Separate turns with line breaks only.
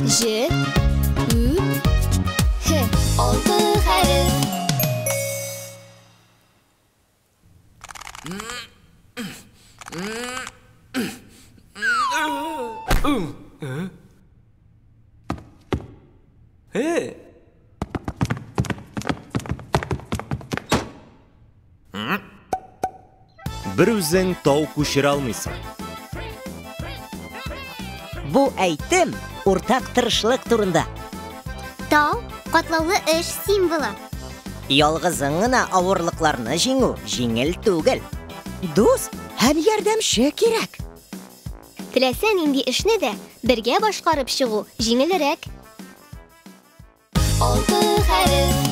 Ж, Ü, H. Алты хәреф.
Bir үзең тау күчерә алмыйсың.
Бу әйтем уртак тырышлык турында.
Тау катлаулы эш символы.
Ялгызың гына авырлыкларны җиңү җиңел түгел. Дус һәм ярдәмче кирәк.
Теләсәң инде эшне дә бергә башкарып чыгу җиңелрәк.
Алты хәреф.